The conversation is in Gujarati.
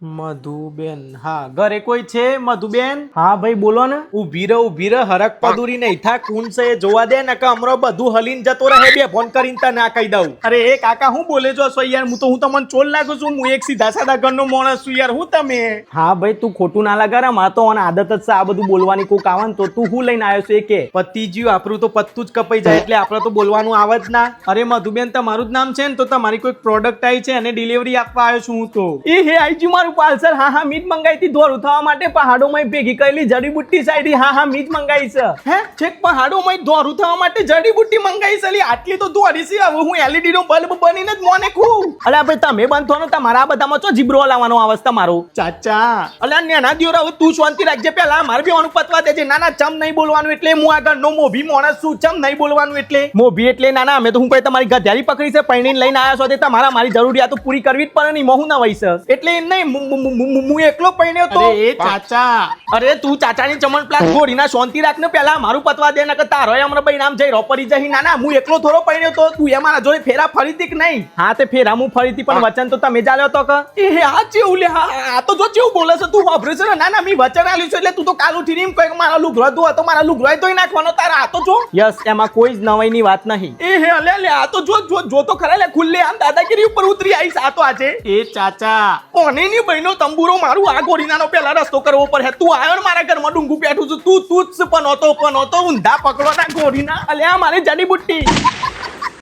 મધુબેન, હા ઘરે કોઈ છે? મધુબેન, હા ભાઈ બોલો ને. ઉભી રે હરક પદુરી નહીં થા કુણ છે એ જોવા દે ને કે અમરો બધું હલીન જતો રહે બે ફોન કરીને તને ના કહી દઉં. અરે એ કાકા હું બોલે છો સો યાર, હું તમને ચોલ લાગુ છું? હું એક સીધા સાદા ઘરનો માણસ છું યાર. હું તમે હા ભાઈ તું ખોટું ના લગાડે, મારે તો આને આદત જ છે આ બધું બોલવાની. કોક આવે ને તો તું હું લઈને આવ્યો છે એ કે. પતિ જ્યું આપણું તો પત્તું જ કપાઈ જાય એટલે આપણે તો બોલવાનું આવે જ ના. અરે મધુબેન તમારું જ નામ છે ને, તો તમારી કોઈ પ્રોડક્ટ આવી છે અને ડિલિવરી આપવા આવ્યો છું હું તો. એ હે આઈજી મારું પાર્સલ. હા હા મીટ મંગાઈ હતી ધોરું થવા માટે, પહાડોમાં ભેગી કરેલી જડીબુટ્ટી સાઈડી. હા હા મીટ મંગાઈ છે. હે છેક પહાડોમાં ધોરું થવા માટે જડીબુટ્ટી મંગાઈ છે? આટલી તો ધોરી છે, હવે હું એલઈડી નો બલ્બ બનીને જ મોને ખું. અલ્યા ભાઈ તમે બંધ થો ને, તમારા આ બધામાં ચો જીબ્રો લાવવાનો આવે છે તમારો? ચાચા અલ્યા નેના દિયોરા, હવે તું શાંતિ રાખજે. પેલા મારે બેવાનું પતવા દેજે. ના ના ચમ નહીં બોલવાનું એટલે હું આગળ નો મોભી માણસ છું. ચમ નહીં બોલવાનું એટલે મોભી એટલે નાના અમે તો હું કઈ તમારી ગધેડી પકડી છે પૈણીને લઈને આવ્યા છો તે તમારા મારી જરૂરિયાતો પૂરી કરવી જ પડે. નહીં મોહું ના વૈસ એટલે એમ નહીં, હું એકલો પૈણ્યો તો. અરે ચાચા, અરે તું ચાચાની ચમણ પ્લાસ ગોળીના શાંતિ રાખ ને. પેલા મારું પતવા દે ને કે તારો હમણાં ભાઈ નામ જઈ રોપરી જઈ. ના ના હું એકલો થોડો પૈણ્યો તો. તું એ મારા જોડે ફેરા ફરીતી કે નહીં? હા તે ફેરા હું ફરીથી, પણ વચન તો તમે ચાલ્યો તો કે. એ હે હા ચેવું લે. હા તો જો ચેવું બોલે છે તું વાપરે છે ને. ના ના મેં વચન આલ્યું છે એટલે તું તો કાલ ઉઠીને એમ કહે કે મારા લુગડો ધોવા, તો મારા લુગડો ધોઈ નાખવાનો તારા. આ તો જો યસ, એમાં કોઈ જ નવાઈની વાત નહીં. એ હે લે આ તો જો તો ખરા લે. ખુલ્લે આમ દાદાગીરી ઉપર ઉતરી આવીશ આ તો આજે. એ ચાચા કોનેની બહેનો તંબુરો મારું આ ગોરીનાનો પેલા રસ્તો કરવો પડે. તું આવ્યો ને મારા ઘરમાં ડુંગું બેઠું છું. તું જ પણ હતો ઊંધા પકડો ના ગોરીના. અલ્યા મારી જડીબુટ્ટી.